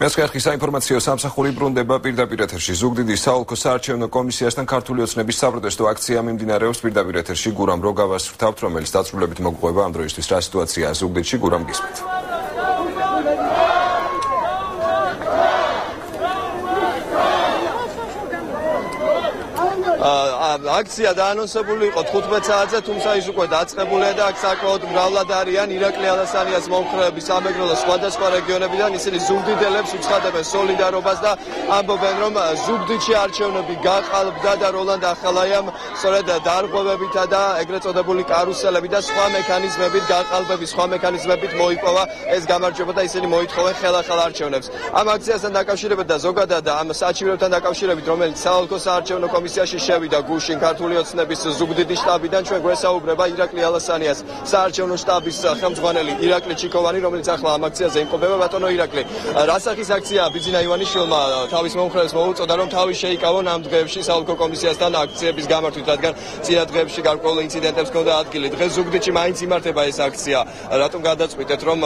მეცხრე საინფორმაციო სამსახური ბრუნდება პირდაპირ ეთერში. ზუგდიდის საოლქო საარჩევნო კომისიასთან ქართული ოცნების საპროტესტო აქცია მიმდინარეობს პირდაპირ ეთერში. გურამ როგავას ვრთავთ, რომელიც დაწვრილებით მოგყვება ამ დროისთვის რა სიტუაციაა ზუგდიდში. გურამ გისმით. აქცია დაანონსებული იყო 15 საათზე, თუმცა ის უკვე დაწყებულია და აქ საკმაოდ მრავლად არიან ირაკლი ალასანიას მომხრეები სამეგრელოს სხვადასხვა რეგიონებიდან. ისინი ზუგდიდელებს უცხადებენ სოლიდარობას და ამბობენ, რომ ზუგდიდში არჩევნები გაყალბდა და როლანდ ახალაიამ სწორედ დარღვევებითა და ეგრეთ წოდებული კარუსელები და სხვა მექანიზმებით გაყალბების სხვა მექანიზმებით მოიპოვა ეს გამარჯვება და ისინი მოითხოვენ ხელახალ არჩევნებს. ამ აქციასთან დაკავშირებით და ზოგადად ამ საჩივრებთან დაკავშირებით, რომელიც საოლქო საარჩევნო კომისიაში შევიდა გუშინ ქართული ოცნების ზუგდიდის შტაბიდან, ჩვენ გვესაუბრება ირაკლი ალასანიას საარჩევნო შტაბის ხელმძღვანელი ირაკლი ჩიკოვანი, რომელიც ახლა ამ აქციაზე იმყოფება. ბატონო ირაკლი, რასახის აქცია ბიძინა ივანიშვილმა თავის მომხრეებს მოუწოდა, რომ თავი შეიკავონ ამ დღეებში საოლქო კომისიასთან აქციების გამართვით, რადგან წინა დღეებში გარკვეულ ინციდენტებს ჰქონდა ადგილი. დღეს ზუგდიდში მაინც იმართება ეს აქცია. რატომ გადაწყვიტეთ, რომ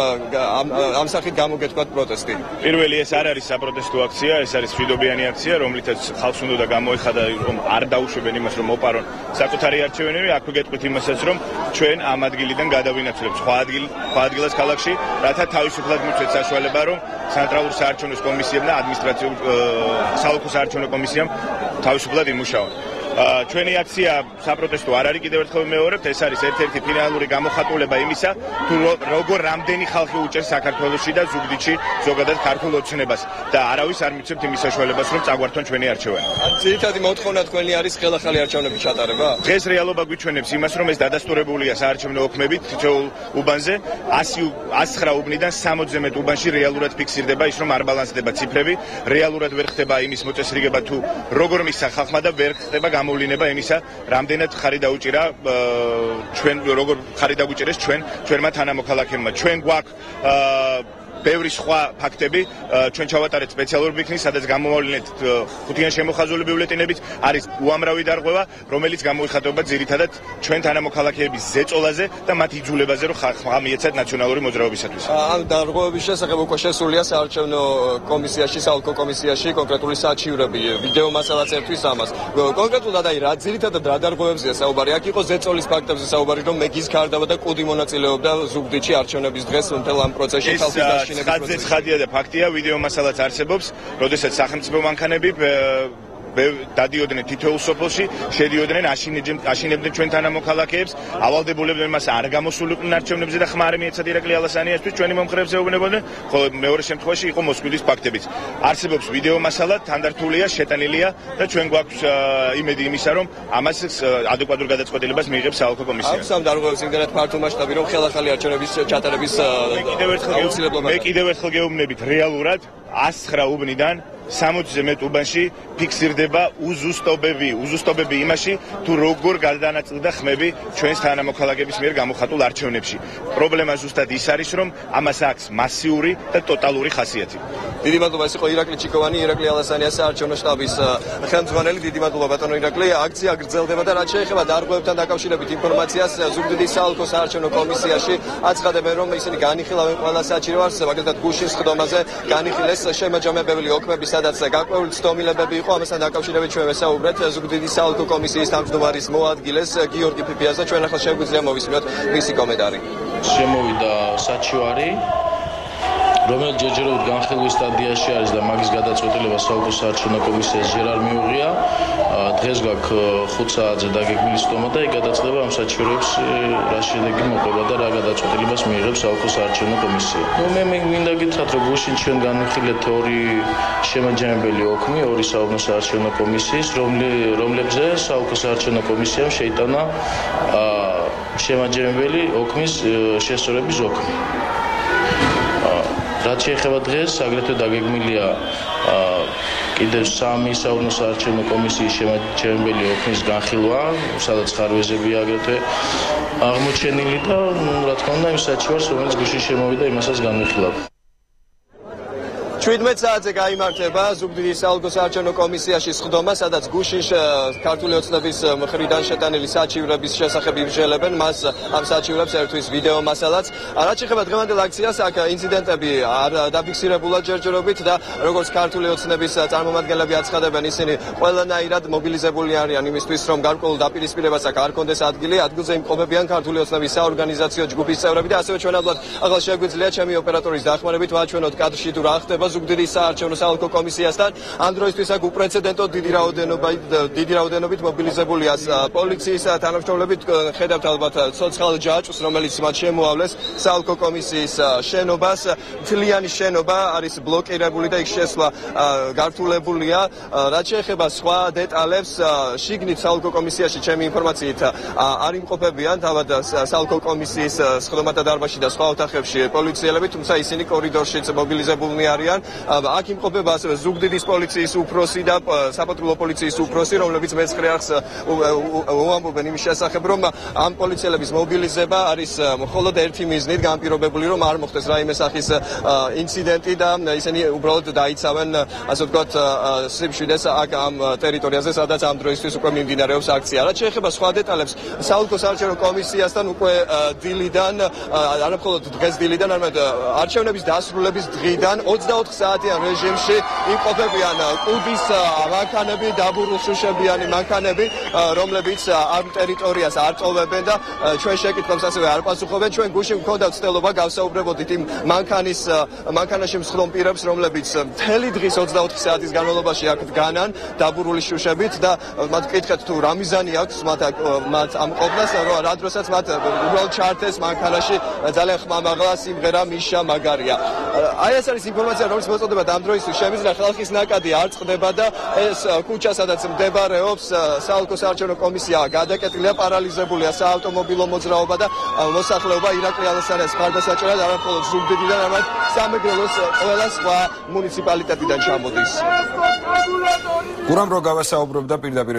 ამ სახით გამოგეთქვათ პროტესტი? პირველი, ეს არ არის საპროტესტო აქცია, ეს არის მშვიდობიანი აქცია, რომლითაც ხალხს უნდა გამოეხადა, რომ არ დაუშვებენ იმას, რომ მოპარონ საკუთარი არჩევნები. აქ ვიგეთყვით იმასაც, რომ ჩვენ ამ ადგილიდან გადავინაცვლებთ სხვა ადგილას ქალაქში, რათა თავისუფლად მივცეთ საშუალება, რომ ცენტრალურ საარჩევნო კომისიამ და ადმინისტრაციულ საოლქო საარჩევნო კომისიამ თავისუფლად იმუშაონ. ჩვენი აქცია საპროტესტო არ არის, კიდევ ერთხელ ვიმეორებთ, ეს არის ერთ-ერთი ფინალური გამოხატულება იმისა, თუ როგორ რამდენი ხალხი უჭერს საქართველოში და ზუგდიდში ზოგადად ქართულ ოცნებას და არავის არ მიცემთ იმის საშუალებას, რომ წაგვართონ ჩვენი არჩევანი. ძირითადი მოთხოვნა თქვენი არის ხელახალი არჩევნების ჩატარება? დღეს რეალობა გვიჩვენებს იმას, რომ ეს დადასტურებულია საარჩევნო ოქმებით თითოეულ უბანზე. 109 უბნიდან 60-ზე მეტ უბანში რეალურად ფიქსირდება ის, რომ არ ბალანსდება ციფრები, რეალურად ვერ ხდება იმის მოწესრიგება თუ როგორ მისცა ხალხმა და ვერ ხდება გამოვლინება იმისა, რამდენად ხარი დაუჭირა ჩვენ როგორ ხარი დაგვიჭირეს ჩვენმა თანამოქალაქეებმა. ჩვენ გვაქვს ბევრი სხვა ფაქტები, ჩვენ ჩავატარეთ სპეციალური ბიქნი, სადაც გამომავლინეთ 5-იან შემოხაზული ბიულეტენებით, არის უამრავი დარღვევა, რომელიც გამოიხატება ძირითადად ჩვენ თანამოქალაქეების ზეწოლაზე და მათ იძულებაზე, რომ ხალხმა მიეცათ ნაციონალური მოძრაობისათვის. ამ დარღვევების შესახებ უკვე შესულია საარჩევნო კომისიაში, საოლქო კომისიაში კონკრეტული საჩივრები, ვიდეო მასალაც ერთვის ამას. კონკრეტულად რა ძირითადად რა დარღვევებზეა საუბარი? აქ იყო ზეწოლის ფაქტებზე საუბარი, რომ მეგის ქარდავა და კუდი მონაწილეობდა ზუგდიდში არჩევნების დღეს მთელ ამ პროცესში ხალხის დაშინება. ხადია და ფაქტია, ვიდეო მასალაც არსებობს, როდესაც სახელმწიფო მანქანები დადიოდნენ თითოეულ სოფელში, შედიოდნენ, აშინებდნენ ჩვენ თანამოქალაქეებს, ავალდებულებდნენ მას არ გამოსულიყვნენ არჩევნებზე და ხმა არ მიეცათ ირაკლი ალასანიასთვის, ჩვენი მომხრეებს ეუბნებოდნენ, ხოლო მეორე შემთხვევაში იყო მოსკვიდის ფაქტებიც. არსებობს ვიდეო მასალა, თანდართულია, შეტანილია და ჩვენ გვაქვს იმედი იმისა, რომ ამას ადეკვატურ გადაწყვეტილებას მიიღებს საოლქო კომისია. ამ დარღვევებს იმდენად ფართო მასშტაბი, რომ ხელახალი არჩევნების ჩატარების მე კიდევ ერთხელ გეუბნებით, რეალურად 109 უბნიდან 60-ზე მეტ უბანში ფიქსირდება უზუსტობები იმაში, თუ როგორ გადანაწილდა ხმები ჩვენს თანამოქალაქეების მიერ გამოხატულ არჩევნებში. პრობლემა ზუსტად ის არის, რომ ამას აქვს მასიური და ტოტალური ხასიათი. დიდი მადლობა, ეს იყო ირაკლი ჩიკოვანი, ირაკლი ალასანიას საარჩევნო შტაბის ხელმძღვანელი. დიდი მადლობა ბატონო ირაკლი. აქცია გრძელდება და რაც შეეხება დარღვევებთან დაკავშირებით ინფორმაციას, ზუგდიდის საოლქო საარჩევნო კომისიაში აცხადებენ, რომ ისინი განიხილავენ ყველა საჭიროებას, მაგალითად გუშინ სხდომაზე განიხილეს შემაჯამებელი ოქმები, სადაც გაკვეული ცდომილებები იყო. ამასთან დაკავშირებით ჩვენ ვესაუბრეთ ზუგდიდის საოლქო კომისიის თავმჯდომარის მოადგილეს გიორგი ფიფიას და ჩვენ ახლა შეგვიძლია მოვისმინოთ მისი კომენტარი. შემოვიდა საჩივარი, რომელიც ჯერჯერობით განხილვის სტადიაში არის და მაგის გადაწყვეტილება საოლქო საარჩევნო კომისიას ჯერ არ მიუღია. დღეს გაქვს 5 საათზე დაგეგმილი სტომა და გადაწყდება ამ საჩივრებს რა შედეგი მოყვება და რა გადაწყვეტილებას მიიღებს საოლქო საარჩევნო კომისია. მე მინდა გითხრათ, რომ გუშინ ჩვენ განვიხილეთ 2 შემაჯამებელი ოქმი, 2 საოლქო საარჩევნო კომისიის, რომლებზე საოლქო საარჩევნო კომისიამ შეიტანა შემაჯამებელი ოქმის შესწორების ოქმი. რაც შეეხება დღეს, აგრეთვე დაგეგმილია კიდევ 3 საოლქო საარჩევნო კომისიის შემაჯამებელი ოქმის განხილვა, სადაც ხარვეზებია აგრეთვე აღმოჩენილი და რა თქმა უნდა იმ საჩივარს, რომელიც გუშინ შემოვიდა, იმასაც განვიხილავთ. 17 საათზე გაიმართება ზუგდიდის საოლქო საარჩევნო კომისიაში სხდომა, სადაც გუშინ ქართული ოცნების მხრიდან შეტანილი საჩივრების შესახებ იბრძოლებენ. მას ამ საჩივრებს ერთვის ვიდეო მასალაც. რაც შეეხება დღევანდელ აქციას, აქ ინციდენტები არ დაფიქსირებულა ჯერჯერობით და როგორც ქართული ოცნების წარმომადგენლები აცხადებენ, ისინი ყველანაირად მობილიზებული არიან იმისთვის, რომ გარკვეულ დაპირისპირებას აქ არ კონდეს ადგილი. ადგილზე იმყოფებიან ქართული ოცნების საორგანიზაციო ჯგუფის წევრები და ასევე ჩვენამდე ახლა შეგვიძლია ჩემი ოპერატორის დახმარებით ვაჩვენოთ კადრში თუ რა ხდება ზუგდიდის საარჩევნო საოლქო კომისიასთან. ამ დროისთვის აქ უპრეცედენტო დიდი რაოდენობით მობილიზებულია პოლიციის თანამშრომლები. ხედავთ ალბათ ცოცხალ ჯაჭვს, რომელიც მათ შემოავლეს საოლქო კომისიის შენობას. მთლიანი შენობა არის ბლოკირებული და იქ შესვლა გართულებულია. რაც შეეხება სხვა დეტალებს, შიგნით საოლქო კომისიაში ჩემი ინფორმაციით არ იმყოფებიან თავად საოლქო კომისიის სხდომათა დარბაზში და სხვა ოთახებში პოლიციელები, თუმცა ისინი კორიდორშიც მობილიზებულნი არიან. აქ იმყოფება ასევე ზუგდიდის პოლიციის უფროსი და საპატრულო პოლიციის უფროსი, რომლებიც მეცხრე არხს უამბობენ იმის შესახებ, რომ ამ პოლიციელების მობილიზება არის მხოლოდ ერთი მიზნით განპირობებული, რომ არ მოხდეს რაიმე სახის ინციდენტი და ისინი უბრალოდ დაიცავენ, ასე ვთქვათ, სიბშვიდეს აქ ამ ტერიტორიაზე, სადაც ამ დროისთვის უკვე მიმდინარეობს აქცია. რაც შეეხება სხვა დეტალებს, საოლქო საარჩევნო კომისიასთან უკვე დილიდან, არა მხოლოდ დღეს დილიდან, არამედ არჩევნების დასრულების დღიდან 24 საათიან რეჟიმში იმყოფებიან კუდის მანქანები, დაბურულ-შუშებიანი მანქანები, რომლებიც ამ ტერიტორიას არ ტოვებენ და ჩვენ შეკითხვებს ასევე არ პასუხობენ. ჩვენ გუშინ გვქონდა ცდელობა გავსაუბრებოდით იმ მანქანაში მსხდომ პირებს, რომლებიც მთელი დღის 24 საათის განმავლობაში აქ დგანან დაბურული შუშებით და მათ ვკითხეთ თუ რა მიზანი აქვს მათ ამ ყოფნას, რა დროსაც მათ უბრალოდ ჩართეს მანქანაში ძალიან ხმამაღლა სიმღერა მიშა მაგარია. აი ეს არის ინფორმაცია, რომელიც მოწოდებათ ამ დროისთვის შემიძლია ხალხის ნაკადი არ წყდება და ეს ქუჩა, სადაც მდებარეობს საოლქო საარჩევნო კომისია, გადაკეტილია, პარალიზებულია საავტომობილო მოძრაობა და მოსახლეობა ირაკლი ალასანიას მხარდასაჭერად არა მხოლოდ ზუგდიდიდან, არამედ სამეგრელოს ყველა სხვა მუნიციპალიტეტიდან ჩამოდის. გურამ როგავა საუბრობდა პირდაპირ